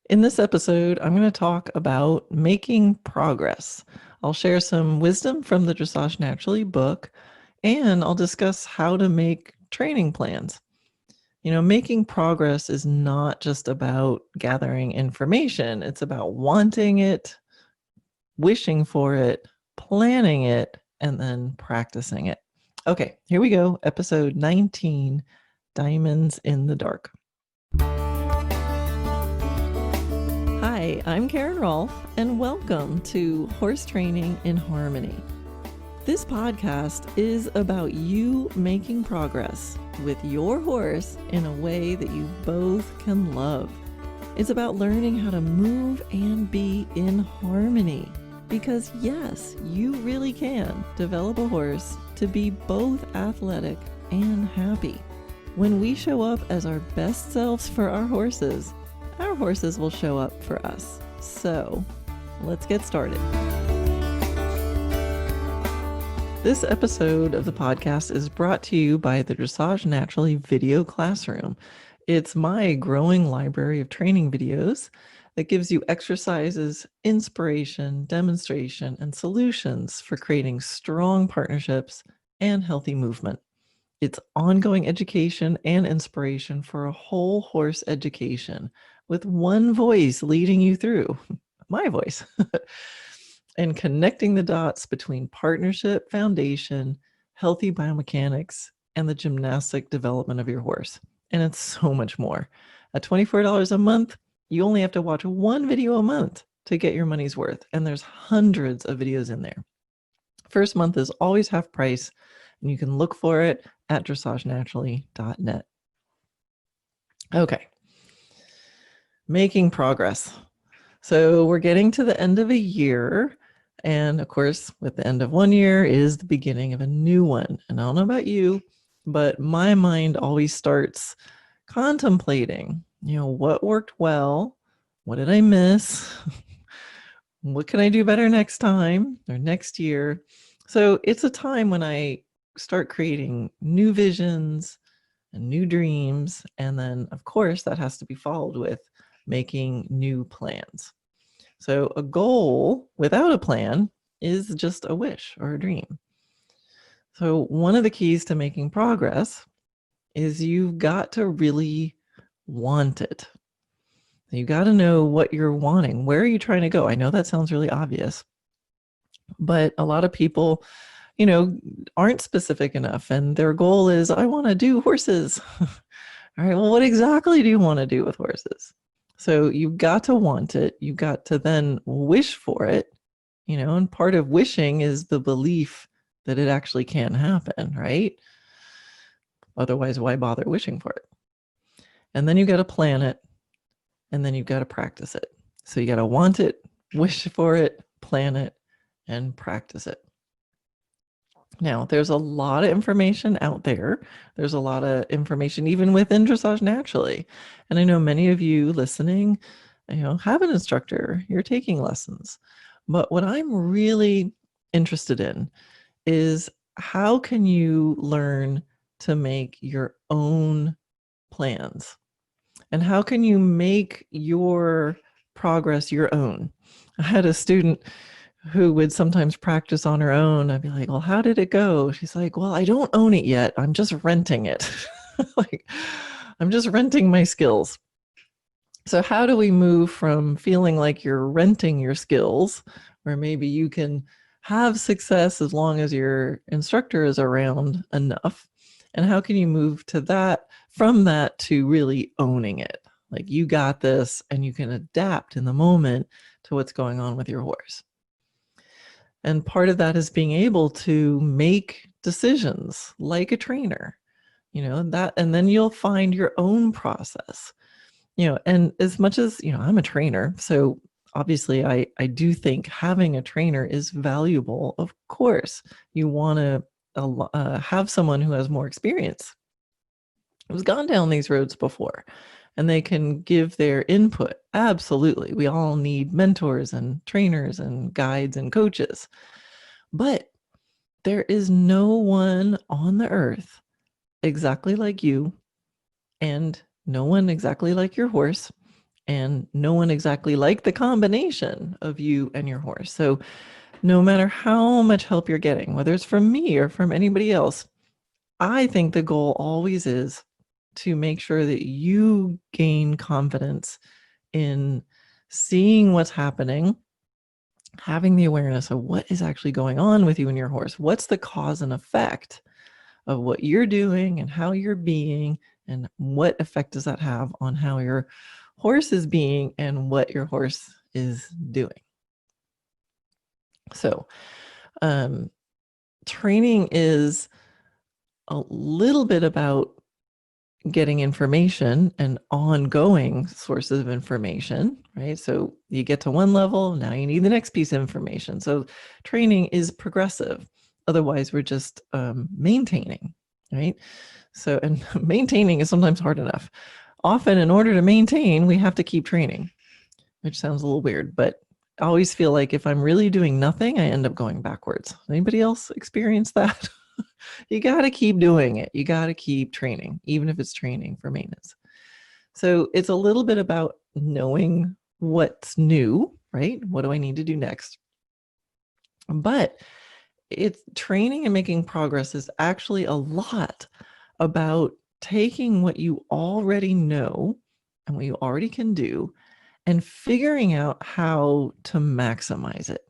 In this episode, I'm going to talk about making progress. I'll share some wisdom from the Dressage Naturally book, and I'll discuss how to make training plans. Making progress is not just about gathering information. It's about wanting it, wishing for it, planning it, and then practicing it. Okay, here we go. Episode 19, Diamonds in the Dark. Hi, I'm Karen Rohlf, and welcome to Horse Training in Harmony. This podcast is about you making progress with your horse in a way that you both can love. It's about learning how to move and be in harmony. Because yes, you really can develop a horse to be both athletic and happy. When we show up as our best selves for our horses will show up for us. So let's get started. This episode of the podcast is brought to you by the Dressage Naturally video classroom. It's my growing library of training videos that gives you exercises, inspiration, demonstration, and solutions for creating strong partnerships and healthy movement. It's ongoing education and inspiration for a whole horse education with one voice leading you through, my voice, and connecting the dots between partnership, foundation, healthy biomechanics, and the gymnastic development of your horse. And it's so much more. At $24 a month, you only have to watch one video a month to get your money's worth. And there's hundreds of videos in there. First month is always half price, and you can look for it at dressagenaturally.net. Okay. Making progress. So we're getting to the end of a year. And of course, with the end of one year is the beginning of a new one. And I don't know about you, but my mind always starts contemplating, what worked well? What did I miss? What can I do better next time or next year? So it's a time when I start creating new visions and new dreams. And then, of course, that has to be followed with making new plans. So a goal without a plan is just a wish or a dream. So one of the keys to making progress is you've got to really want it. You got to know what you're wanting. Where are you trying to go? I know that sounds really obvious, but a lot of people, aren't specific enough. And their goal is, I want to do horses. All right, well, what exactly do you want to do with horses? So you've got to want it. You've got to then wish for it, and part of wishing is the belief that it actually can happen, right? Otherwise, why bother wishing for it? And then you got to plan it, and then you've got to practice it. So you got to want it, wish for it, plan it, and practice it. Now, there's a lot of information out there. There's a lot of information even within Dressage Naturally. And I know many of you listening, have an instructor, you're taking lessons. But what I'm really interested in is how can you learn to make your own plans? And how can you make your progress your own? I had a student who would sometimes practice on her own. I'd be like, well, how did it go? She's like, well, I don't own it yet. I'm just renting it. I'm just renting my skills. So how do we move from feeling like you're renting your skills, where maybe you can have success as long as your instructor is around enough? And how can you move to that, from that to really owning it? Like you got this and you can adapt in the moment to what's going on with your horse. And part of that is being able to make decisions like a trainer, and then you'll find your own process, and as much as, I'm a trainer, so obviously I do think having a trainer is valuable. Of course, you want to have someone who has more experience, who's gone down these roads before, and they can give their input. Absolutely. We all need mentors and trainers and guides and coaches. But there is no one on the earth exactly like you, and no one exactly like your horse, and no one exactly liked the combination of you and your horse. So no matter how much help you're getting, whether it's from me or from anybody else, I think the goal always is to make sure that you gain confidence in seeing what's happening, having the awareness of what is actually going on with you and your horse. What's the cause and effect of what you're doing and how you're being, and what effect does that have on how your horse is being and what your horse is doing. So training is a little bit about getting information and ongoing sources of information, right? So you get to one level, now you need the next piece of information. So training is progressive. Otherwise, we're just maintaining, right? So, and maintaining is sometimes hard enough. Often, in order to maintain, we have to keep training, which sounds a little weird, but I always feel like if I'm really doing nothing, I end up going backwards. Anybody else experience that? You got to keep doing it. You got to keep training, even if it's training for maintenance. So it's a little bit about knowing what's new, right? What do I need to do next? But it's training and making progress is actually a lot about taking what you already know and what you already can do and figuring out how to maximize it.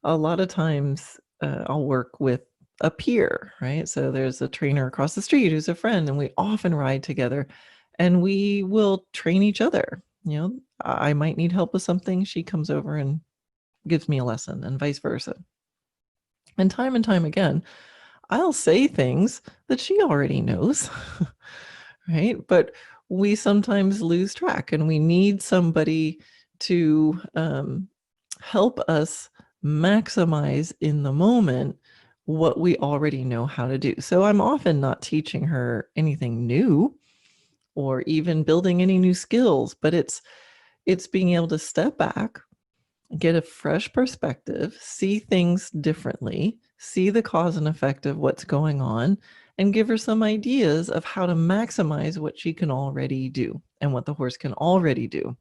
A lot of times I'll work with a peer, right? So there's a trainer across the street who's a friend, and we often ride together and we will train each other. You know, I might need help with something. She comes over and gives me a lesson, and vice versa. And time again, I'll say things that she already knows, right? But we sometimes lose track, and we need somebody to help us maximize in the moment what we already know how to do. So I'm often not teaching her anything new or even building any new skills, but it's being able to step back, get a fresh perspective, see things differently, see the cause and effect of what's going on, and give her some ideas of how to maximize what she can already do and what the horse can already do.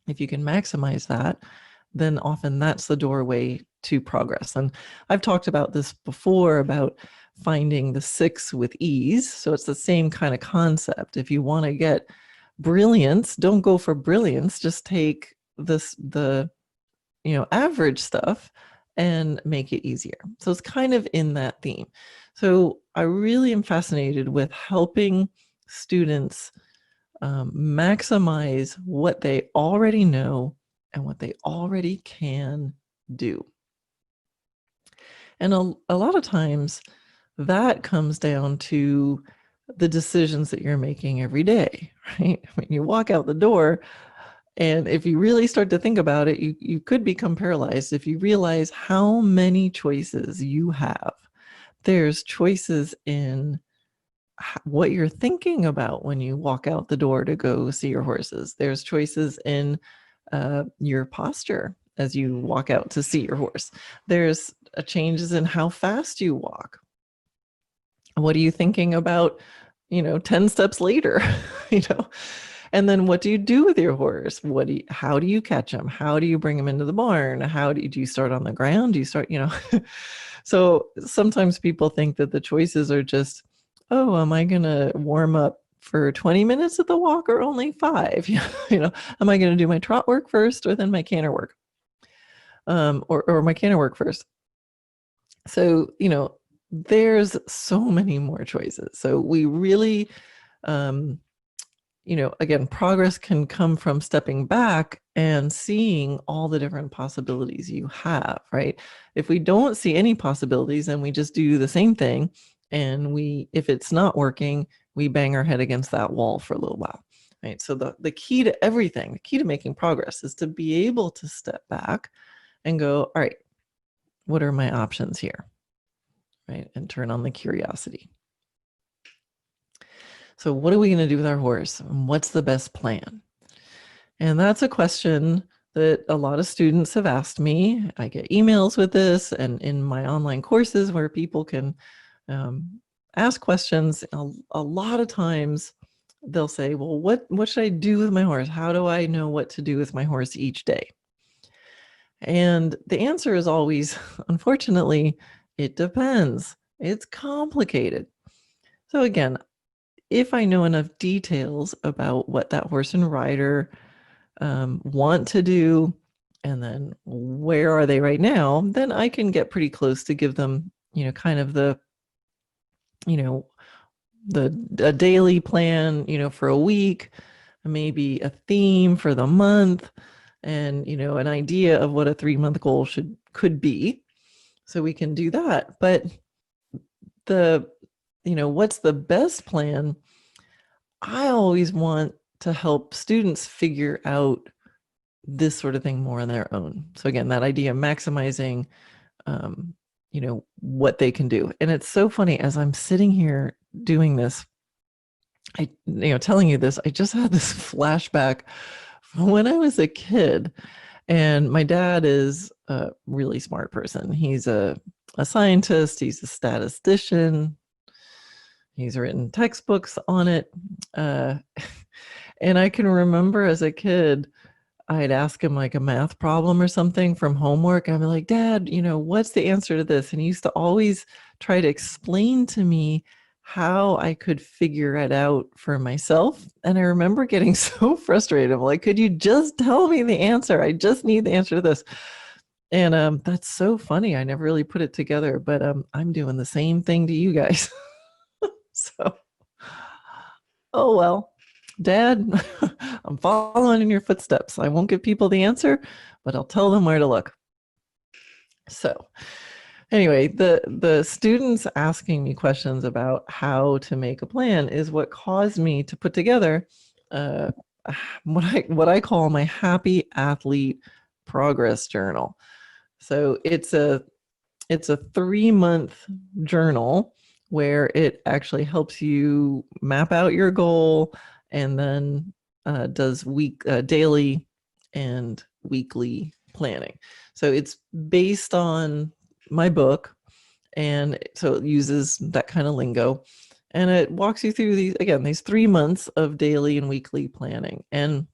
If you can maximize that, then often that's the doorway to progress. And I've talked about this before, about finding the 6 with ease. So it's the same kind of concept. If you want to get brilliance, don't go for brilliance, just take the average stuff and make it easier. So it's kind of in that theme. So I really am fascinated with helping students maximize what they already know and what they already can do. And a lot of times that comes down to the decisions that you're making every day, right? When you walk out the door, and if you really start to think about it, you could become paralyzed if you realize how many choices you have. There's choices in what you're thinking about when you walk out the door to go see your horses. There's choices in your posture as you walk out to see your horse. There's changes in how fast you walk. What are you thinking about, 10 steps later, And then what do you do with your horse? How do you catch them? How do you bring them into the barn? How do you start on the ground? Do you start, So sometimes people think that the choices are just, oh, am I going to warm up for 20 minutes at the walk or only 5? Am I going to do my trot work first or then my canter work? Or my canter work first? So, there's so many more choices. So we really, again, progress can come from stepping back and seeing all the different possibilities you have, right? If we don't see any possibilities, then we just do the same thing. And if it's not working, we bang our head against that wall for a little while, right? So the key to everything, the key to making progress is to be able to step back and go, all right, what are my options here, right? And turn on the curiosity. So what are we going to do with our horse? What's the best plan? And that's a question that a lot of students have asked me. I get emails with this, and in my online courses where people can ask questions, a lot of times they'll say, well, what should I do with my horse? How do I know what to do with my horse each day? And the answer is always, unfortunately, it depends. It's complicated. So again, if I know enough details about what that horse and rider want to do, and then where are they right now, then I can get pretty close to give them, kind of the, a daily plan, for a week, maybe a theme for the month, and, an idea of what a 3-month goal could be. So we can do that. But what's the best plan? I always want to help students figure out this sort of thing more on their own. So again, that idea of maximizing, what they can do. And it's so funny, as I'm sitting here doing this, telling you this, I just had this flashback from when I was a kid. And my dad is a really smart person. He's a scientist. He's a statistician. He's written textbooks on it. And I can remember as a kid, I'd ask him like a math problem or something from homework. I'd be like, Dad, what's the answer to this? And he used to always try to explain to me how I could figure it out for myself. And I remember getting so frustrated. I'm like, could you just tell me the answer? I just need the answer to this. And that's so funny. I never really put it together, but I'm doing the same thing to you guys. So, oh well. Dad, I'm following in your footsteps. I won't give people the answer, but I'll tell them where to look. So anyway, the students asking me questions about how to make a plan is what caused me to put together what I call my Happy Athlete Progress Journal. So it's a 3-month journal where it actually helps you map out your goal, and then does daily and weekly planning. So it's based on my book, and so it uses that kind of lingo, and it walks you through these 3 months of daily and weekly planning. And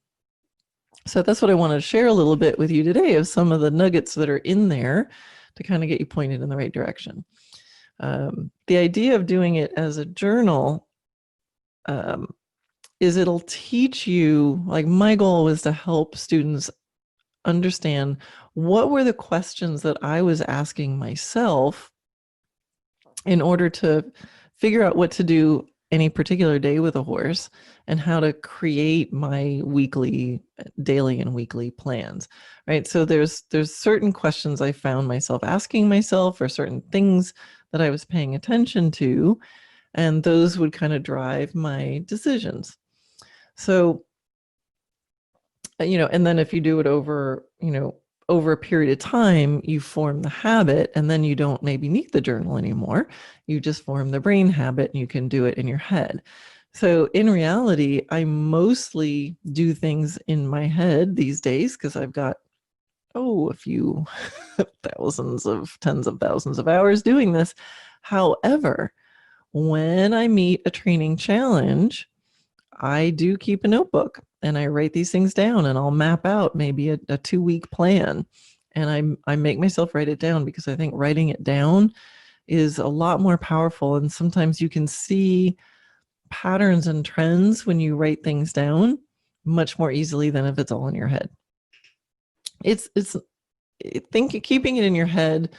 so that's what I wanted to share a little bit with you today, of some of the nuggets that are in there to kind of get you pointed in the right direction. The idea of doing it as a journal is it'll teach you, like my goal was to help students understand what were the questions that I was asking myself in order to figure out what to do any particular day with a horse, and how to create my daily and weekly plans, right? So there's certain questions I found myself asking myself, or certain things that I was paying attention to, and those would kind of drive my decisions. So, and then if you do it over a period of time, you form the habit, and then you don't maybe need the journal anymore. You just form the brain habit, and you can do it in your head. So in reality, I mostly do things in my head these days, because I've got, a few tens of thousands of hours doing this. However, when I meet a training challenge, I do keep a notebook, and I write these things down, and I'll map out maybe a 2-week plan, and I make myself write it down, because I think writing it down is a lot more powerful. And sometimes you can see patterns and trends when you write things down much more easily than if it's all in your head. Keeping it in your head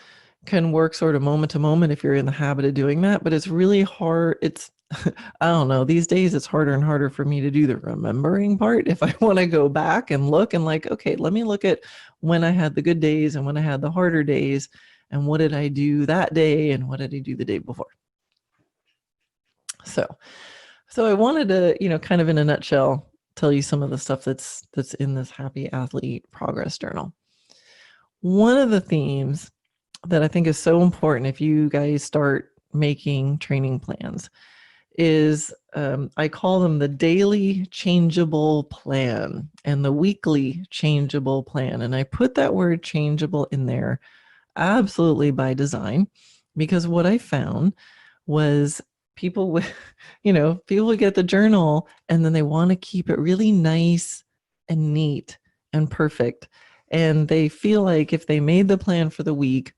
can work sort of moment to moment if you're in the habit of doing that, but it's really hard. I don't know, these days it's harder and harder for me to do the remembering part. If I want to go back and look and like, okay, let me look at when I had the good days and when I had the harder days, and what did I do that day and what did I do the day before. So I wanted to, kind of in a nutshell, tell you some of the stuff that's in this Happy Athlete Progress Journal. One of the themes that I think is so important if you guys start making training plans is I call them the daily changeable plan and the weekly changeable plan. And I put that word changeable in there absolutely by design, because what I found was people would, people would get the journal and then they want to keep it really nice and neat and perfect. And they feel like if they made the plan for the week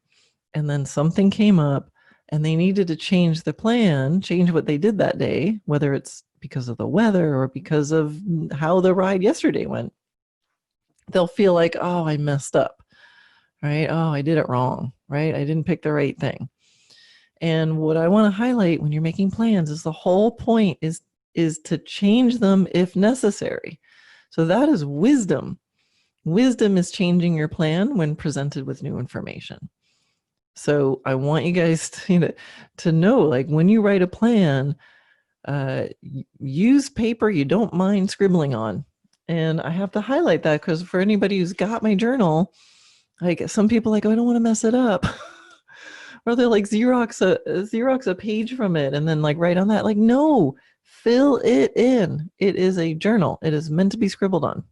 and then something came up and they needed to change the plan, change what they did that day, whether it's because of the weather or because of how the ride yesterday went, they'll feel like, oh, I messed up, right? Oh, I did it wrong, right? I didn't pick the right thing. And what I want to highlight when you're making plans is the whole point is to change them if necessary. So that is wisdom. Wisdom is changing your plan when presented with new information. So I want you guys to know, like, when you write a plan, use paper you don't mind scribbling on. And I have to highlight that because for anybody who's got my journal, like some people like, oh, I don't want to mess it up. Or they're like Xerox a page from it and then like write on that. Like, no, fill it in. It is a journal. It is meant to be scribbled on.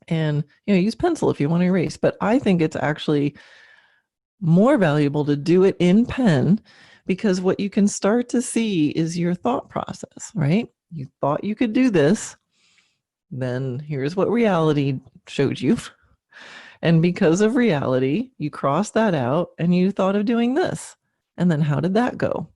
And use pencil if you want to erase. But I think it's actually more valuable to do it in pen, because what you can start to see is your thought process, right? You thought you could do this, then here's what reality showed you. And because of reality, you crossed that out and you thought of doing this. And then how did that go?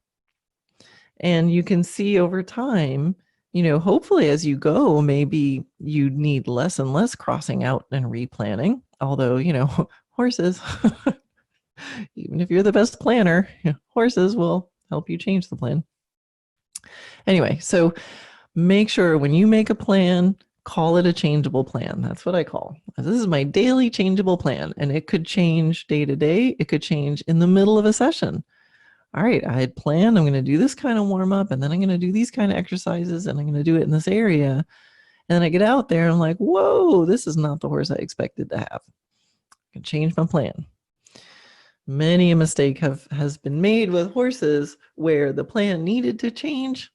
And you can see over time, hopefully as you go, maybe you need less and less crossing out and replanning. Although, horses, even if you're the best planner, horses will help you change the plan. Anyway, so make sure when you make a plan, call it a changeable plan. That's what I call. This is my daily changeable plan, and it could change day to day. It could change in the middle of a session. All right, I had planned I'm going to do this kind of warm up, and then I'm going to do these kind of exercises, and I'm going to do it in this area. And then I get out there and I'm like, whoa, this is not the horse I expected to have. I can change my plan. Many a mistake has been made with horses where the plan needed to change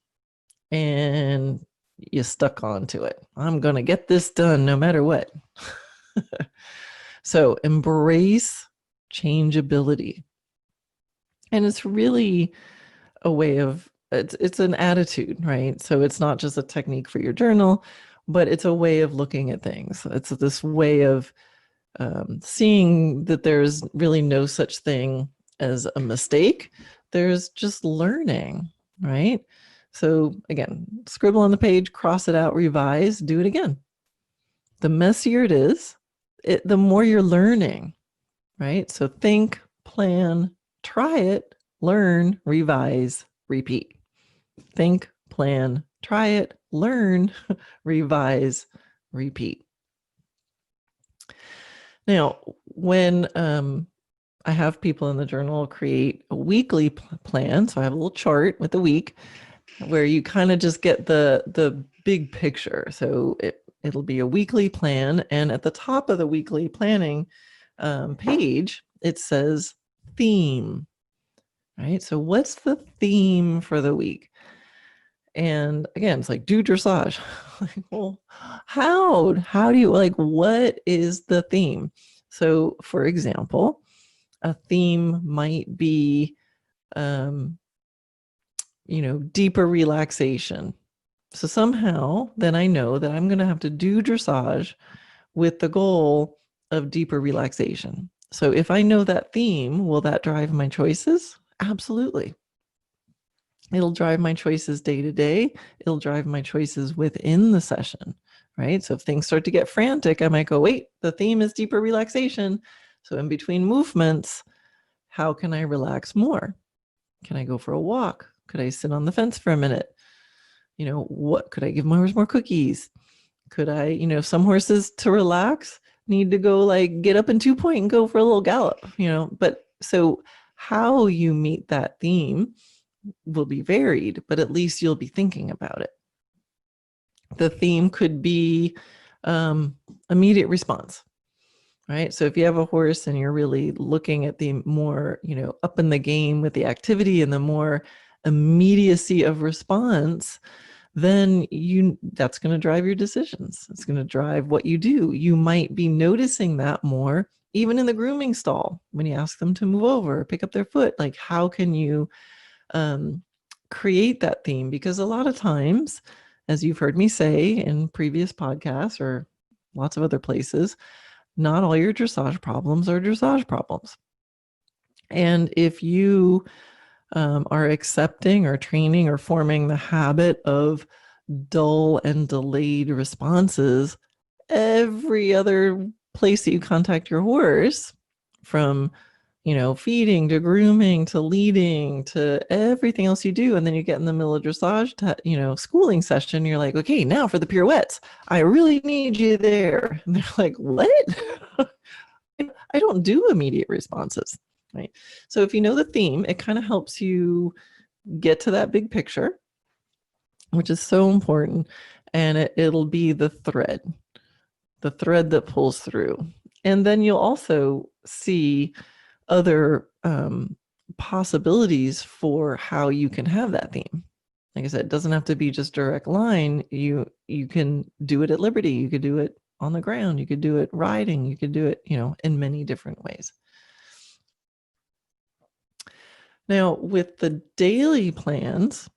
and you stuck onto it. I'm going to get this done no matter what. So embrace changeability. And it's really a way of, it's an attitude, right? So it's not just a technique for your journal, but it's a way of looking at things. It's this way of seeing that there's really no such thing as a mistake. There's just learning, right? So again, scribble on the page, cross it out, revise, do it again. The messier it is, the more you're learning, right? So think, plan, try it, learn, revise, repeat. Think, plan, try it, learn, revise, repeat. Now, when I have people in the journal create a weekly plan, so I have a little chart with the week where you kind of just get the big picture. So it'll be a weekly plan, and at the top of the weekly planning page, it says theme, right? So what's the theme for the week? And again, it's like, do dressage. Like, well, how do you, like, what is the theme? So for example, a theme might be, deeper relaxation. So somehow then I know that I'm going to have to do dressage with the goal of deeper relaxation. So if I know that theme, will that drive my choices? Absolutely. It'll drive my choices day to day. It'll drive my choices within the session, right? So if things start to get frantic, I might go, wait, the theme is deeper relaxation. So in between movements, how can I relax more? Can I go for a walk? Could I sit on the fence for a minute? What could I give my horse more cookies? Could I, some horses to relax need to go like get up in 2-point and go for a little gallop, but so how you meet that theme will be varied, but at least you'll be thinking about it. The theme could be immediate response, right? So if you have a horse and you're really looking at the more, up in the game with the activity and the more immediacy of response, then that's going to drive your decisions. It's going to drive what you do. You might be noticing that more, even in the grooming stall, when you ask them to move over or pick up their foot. Like, how can you create that theme, because a lot of times, as you've heard me say in previous podcasts or lots of other places, not all your dressage problems are dressage problems. And if you are accepting or training or forming the habit of dull and delayed responses, every other place that you contact your horse, from feeding to grooming to leading to everything else you do, and then you get in the middle of dressage schooling session, you're like, okay, now for the pirouettes, I really need you there. And they're like, what? I don't do immediate responses, right? So if you know the theme, it kind of helps you get to that big picture, which is so important, and it'll be the thread that pulls through. And then you'll also see other possibilities for how you can have that theme. Like I said, it doesn't have to be just direct line. You can do it at liberty. You could do it on the ground. You could do it riding. You could do it, in many different ways. Now, with the daily plans,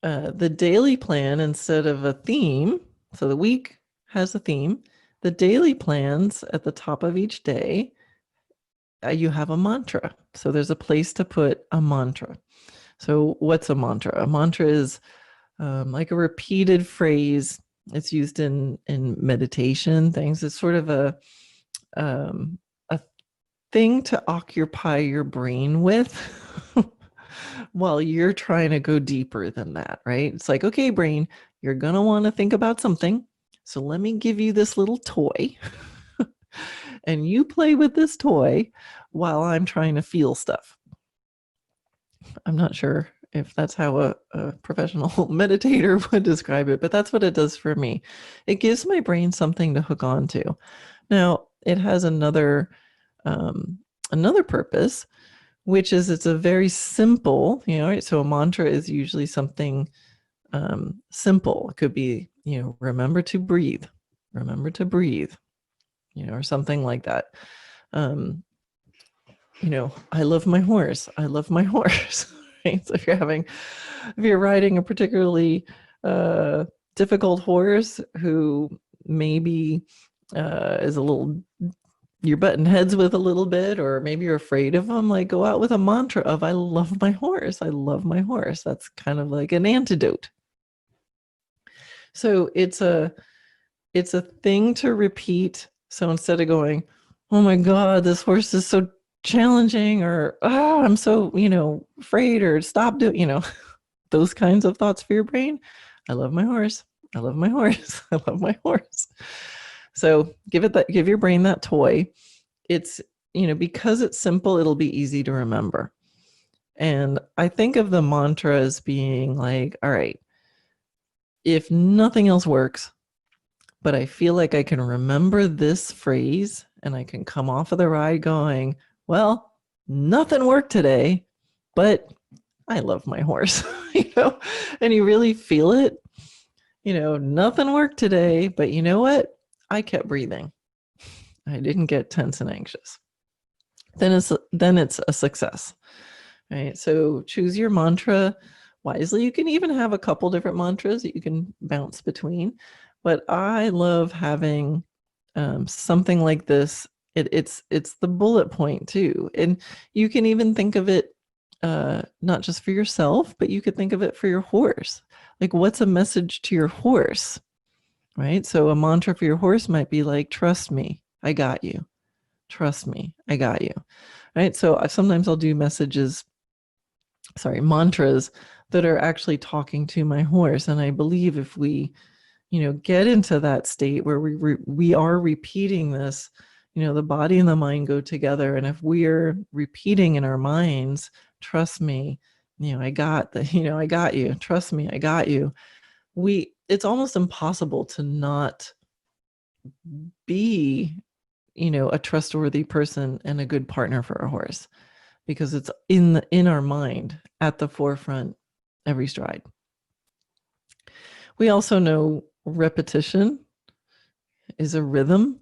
the daily plan, instead of a theme, so the week has a theme, the daily plans at the top of each day, you have a mantra. So there's a place to put a mantra. So what's a mantra? A mantra is like a repeated phrase. It's used in meditation things. It's sort of a thing to occupy your brain with while you're trying to go deeper than that, right? It's like, okay, brain, you're going to want to think about something. So let me give you this little toy and you play with this toy while I'm trying to feel stuff. I'm not sure if that's how a professional meditator would describe it, but that's what it does for me. It gives my brain something to hook on to. Now, it has another purpose, which is it's a very simple, so a mantra is usually something simple. It could be, remember to breathe, or something like that. I love my horse. Right? So if you're riding a particularly difficult horse who maybe is a little, you're butting heads with a little bit, or maybe you're afraid of them, like go out with a mantra of, I love my horse. That's kind of like an antidote. So it's a thing to repeat. So instead of going, oh my God, this horse is so challenging, or I'm so afraid, or stop doing those kinds of thoughts for your brain. I love my horse. I love my horse. I love my horse. So give your brain that toy. It's because it's simple, it'll be easy to remember. And I think of the mantra as being like, all right, if nothing else works, but I feel like I can remember this phrase and I can come off of the ride going, well, nothing worked today, but I love my horse, and you really feel it. Nothing worked today, but you know what? I kept breathing. I didn't get tense and anxious. Then it's a success, right? So choose your mantra wisely. You can even have a couple different mantras that you can bounce between, but I love having something like this. It's the bullet point too, and you can even think of it not just for yourself, but you could think of it for your horse. Like, what's a message to your horse, right? So a mantra for your horse might be like, trust me, I got you. Trust me, I got you. Right? So sometimes I'll do mantras that are actually talking to my horse. And I believe if we, get into that state where we are repeating this, the body and the mind go together. And if we're repeating in our minds, trust me, I got I got you. Trust me, I got you. It's almost impossible to not be, a trustworthy person and a good partner for a horse, because it's in our mind at the forefront every stride. We also know repetition is a rhythm,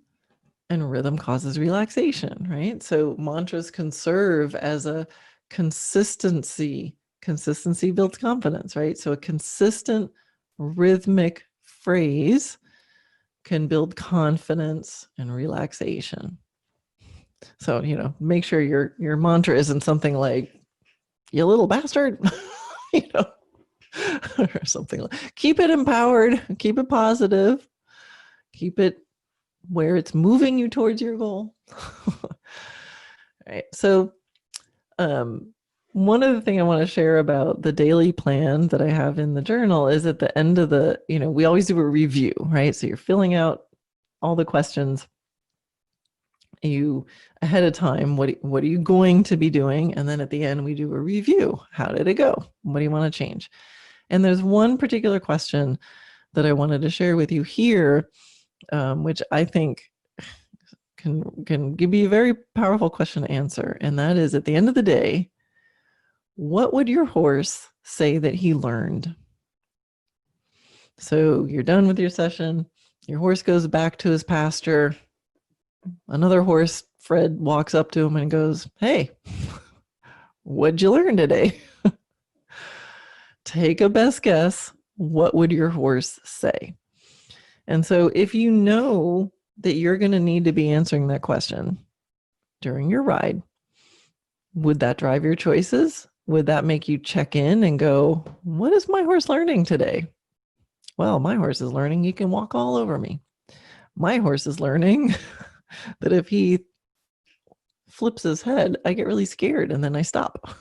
and rhythm causes relaxation, right? So mantras can serve as a consistency consistency builds confidence, right? So a consistent rhythmic phrase can build confidence and relaxation. So, make sure your mantra isn't something like, "You little bastard," or something like. Keep it empowered, keep it positive, keep it where it's moving you towards your goal. Right. So, one other thing I want to share about the daily plan that I have in the journal is at the end of we always do a review, right? So you're filling out all the questions you ahead of time. What are you going to be doing? And then at the end, we do a review. How did it go? What do you want to change? And there's one particular question that I wanted to share with you here, which I think can give you a very powerful question to answer. And that is, at the end of the day, what would your horse say that he learned? So you're done with your session. Your horse goes back to his pasture. Another horse, Fred, walks up to him and goes, "Hey, what'd you learn today?" Take a best guess. What would your horse say? And so if you know that you're going to need to be answering that question during your ride, would that drive your choices? Would that make you check in and go, "What is my horse learning today?" Well, my horse is learning he can walk all over me. My horse is learning that if he flips his head, I get really scared and then I stop.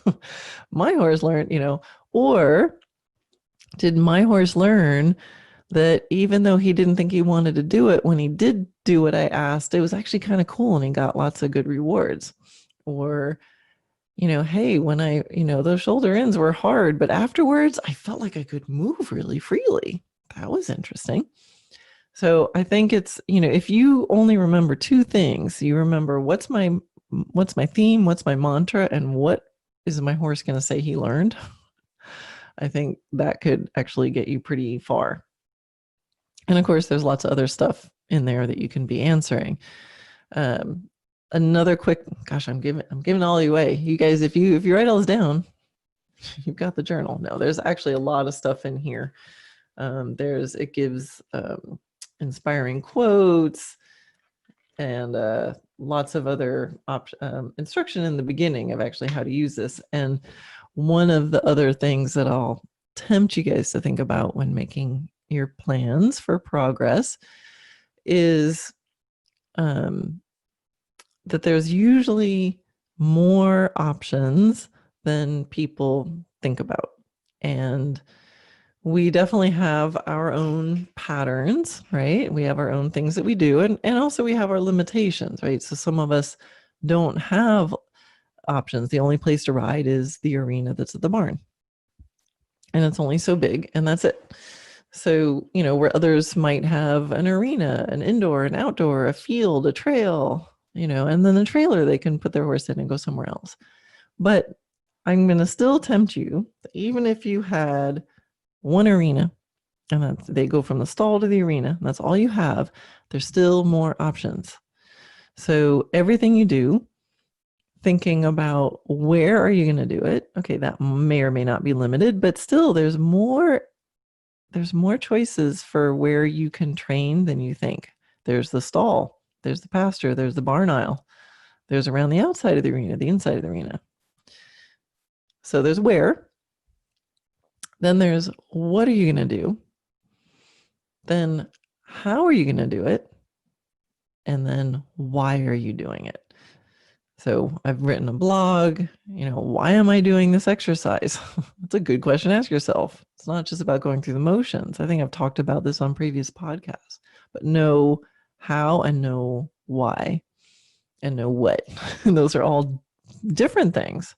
My horse learned, or did my horse learn that even though he didn't think he wanted to do it, when he did do what I asked, it was actually kind of cool and he got lots of good rewards? Or, hey, when those shoulder ins were hard, but afterwards I felt like I could move really freely. That was interesting. So I think it's, if you only remember two things, you remember what's my theme, what's my mantra, and what is my horse going to say he learned? I think that could actually get you pretty far. And of course, there's lots of other stuff in there that you can be answering. Another quick, gosh, I'm giving all you away. You guys, if you write all this down, you've got the journal. No, there's actually a lot of stuff in here. It gives inspiring quotes and lots of other instruction in the beginning of actually how to use this. And one of the other things that I'll tempt you guys to think about when making your plans for progress is that there's usually more options than people think about. And we definitely have our own patterns, right? We have our own things that we do. And also we have our limitations, right? So some of us don't have options. The only place to ride is the arena that's at the barn. And it's only so big, and that's it. So, where others might have an arena, an indoor, an outdoor, a field, a trail, and then the trailer, they can put their horse in and go somewhere else. But I'm going to still tempt you, even if you had one arena, and they go from the stall to the arena, and that's all you have, there's still more options. So everything you do, thinking about where are you going to do it? Okay, that may or may not be limited, but still there's more choices for where you can train than you think. There's the stall, there's the pasture, there's the barn aisle, there's around the outside of the arena, the inside of the arena. So there's where. Then there's what are you going to do? Then how are you going to do it? And then why are you doing it? So I've written a blog, why am I doing this exercise? That's a good question to ask yourself. It's not just about going through the motions. I think I've talked about this on previous podcasts, but know how and know why and know what. And those are all different things.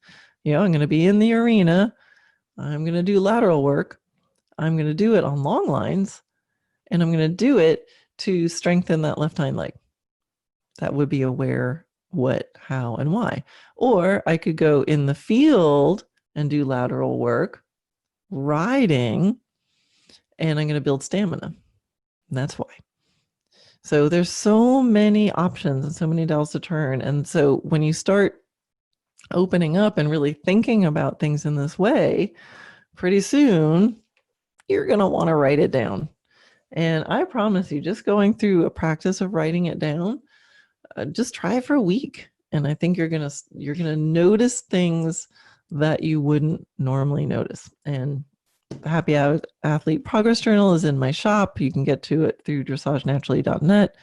I'm going to be in the arena. I'm going to do lateral work. I'm going to do it on long lines, and I'm going to do it to strengthen that left hind leg. That would be aware, what, how, and why. Or I could go in the field and do lateral work, riding, and I'm going to build stamina. And that's why. So there's so many options and so many dials to turn. And so when you start opening up and really thinking about things in this way, pretty soon you're going to want to write it down. And I promise you, just going through a practice of writing it down, just try it for a week. And I think you're going to notice things that you wouldn't normally notice. And the Happy Athlete Progress Journal is in my shop. You can get to it through dressagenaturally.net.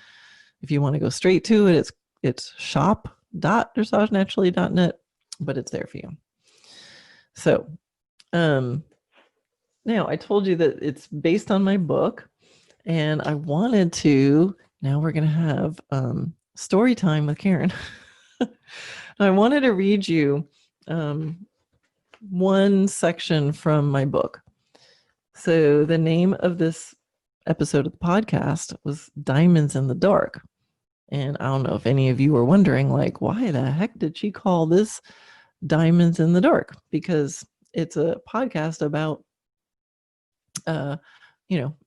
If you want to go straight to it, it's shop.dressagenaturally.net, but it's there for you. So now I told you that it's based on my book, and I wanted to, now we're going to have story time with Karen. I wanted to read you one section from my book. So the name of this episode of the podcast was Diamonds in the Dark. And I don't know if any of you are wondering, like, why the heck did she call this Diamonds in the Dark? Because it's a podcast about,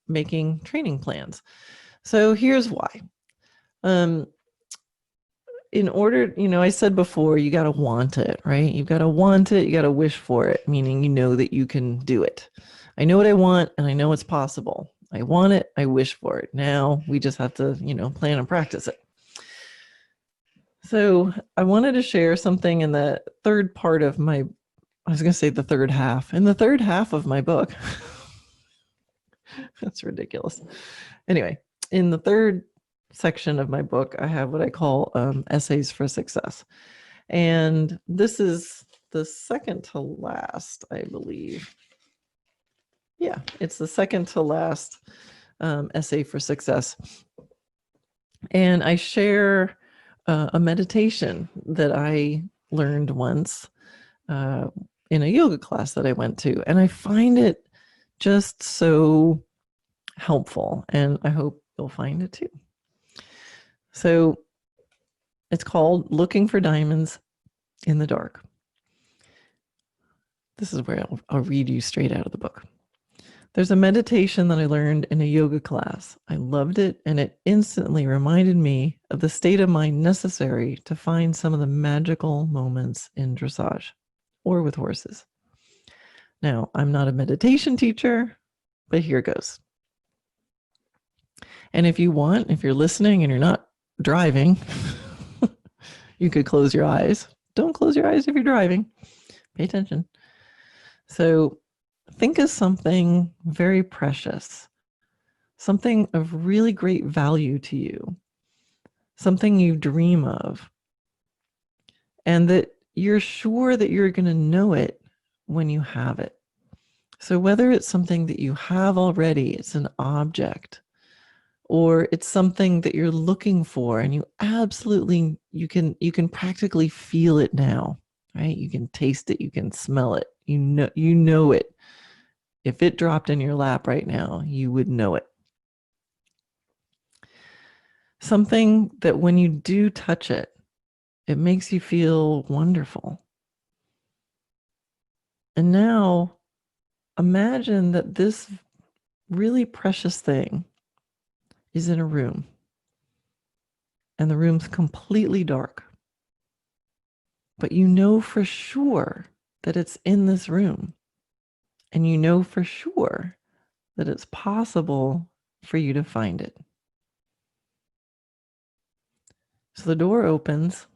making training plans. So here's why. In order, I said before, you got to want it, right? You've got to want it. You got to wish for it, meaning you know that you can do it. I know what I want and I know it's possible. I want it. I wish for it. Now we just have to, plan and practice it. So I wanted to share something in the third part of my, I was going to say the third half, in the third half of my book. That's ridiculous. Anyway, in the third section of my book, I have what I call essays for success. And this is the second to last, I believe. Yeah, it's the second to last essay for success. And I share a meditation that I learned once in a yoga class that I went to. And I find it just so helpful. And I hope you'll find it too. So it's called Looking for Diamonds in the Dark. This is where I'll read you straight out of the book. There's a meditation that I learned in a yoga class. I loved it, and it instantly reminded me of the state of mind necessary to find some of the magical moments in dressage or with horses. Now, I'm not a meditation teacher, but here goes. And if you're listening and you're not driving, you could close your eyes. Don't close your eyes if you're driving. Pay attention. So think of something very precious, something of really great value to you, something you dream of, and that you're sure that you're going to know it when you have it. So whether it's something that you have already, it's an object, or it's something that you're looking for and you can practically feel it now, right? You can taste it, you can smell it, you know it. If it dropped in your lap right now, you would know it. Something that when you do touch it, it makes you feel wonderful. And now imagine that this really precious thing is in a room, and the room's completely dark. But you know for sure that it's in this room. And you know for sure that it's possible for you to find it. So the door opens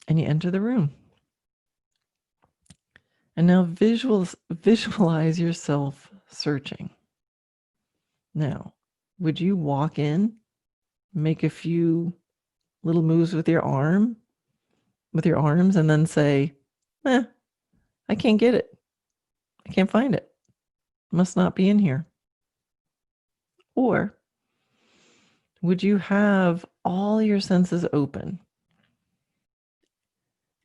and you enter the room. And now visualize yourself searching. Now, would you walk in, make a few little moves with your arms, and then say, I can't get it. I can't find it. It must not be in here. Or would you have all your senses open?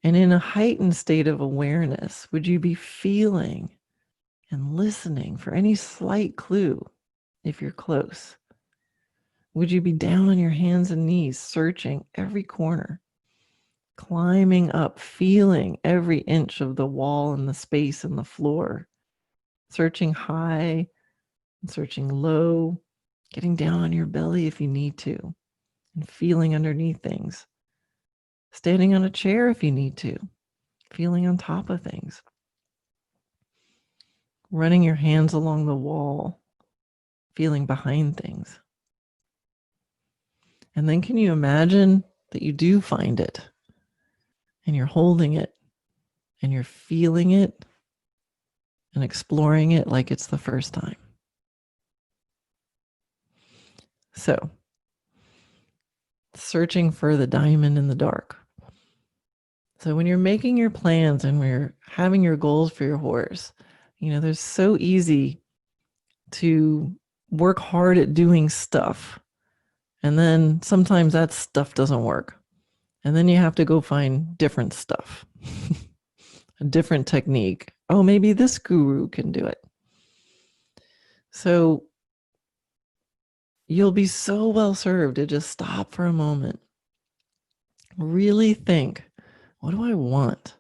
And in a heightened state of awareness, would you be feeling and listening for any slight clue if you're close? Would you be down on your hands and knees, searching every corner, climbing up, feeling every inch of the wall and the space and the floor, searching high and searching low, getting down on your belly if you need to, and feeling underneath things, standing on a chair if you need to, feeling on top of things, running your hands along the wall, feeling behind things. And then can you imagine that you do find it and you're holding it and you're feeling it and exploring it like it's the first time? So, searching for the diamond in the dark. So when you're making your plans and we're having your goals for your horse, there's so easy to work hard at doing stuff. And then sometimes that stuff doesn't work. And then you have to go find different stuff, a different technique. Oh, maybe this guru can do it. So you'll be so well served to just stop for a moment. Really think, what do I want?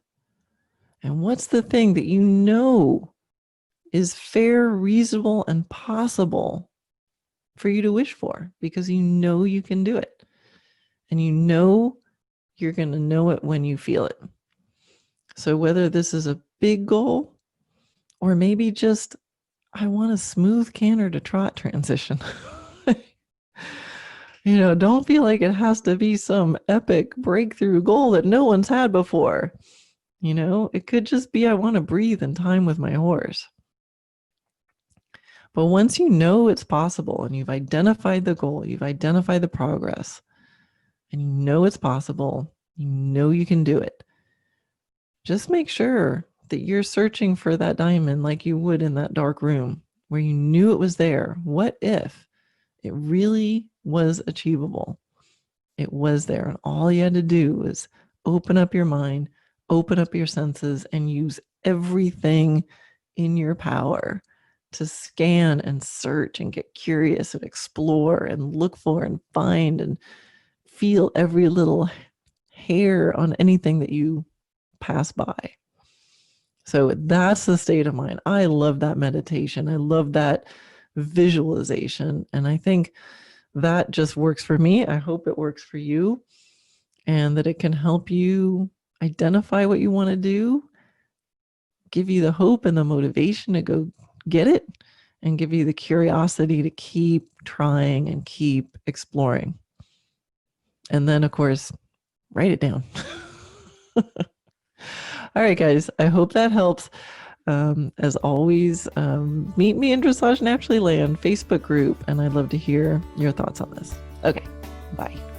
And what's the thing that you know is fair, reasonable, and possible for you to wish for? Because you know you can do it. And you know you're going to know it when you feel it. So whether this is a big goal or maybe just, I want a smooth canter to trot transition. Don't feel like it has to be some epic breakthrough goal that no one's had before. It could just be, I want to breathe in time with my horse. But once you know it's possible and you've identified the goal, you've identified the progress, and you know it's possible, you know you can do it, just make sure that you're searching for that diamond like you would in that dark room where you knew it was there. What if it really was achievable? It was there, and all you had to do was open up your mind, open up your senses, and use everything in your power to scan and search and get curious and explore and look for and find and feel every little hair on anything that you pass by. So that's the state of mind. I love that meditation. I love that visualization. And I think that just works for me. I hope it works for you, and that it can help you identify what you want to do, give you the hope and the motivation to go get it, and give you the curiosity to keep trying and keep exploring. And then, of course, write it down. All right, guys, I hope that helps. As always, meet me in Dressage Naturally Land Facebook group, and I'd love to hear your thoughts on this. Okay, bye.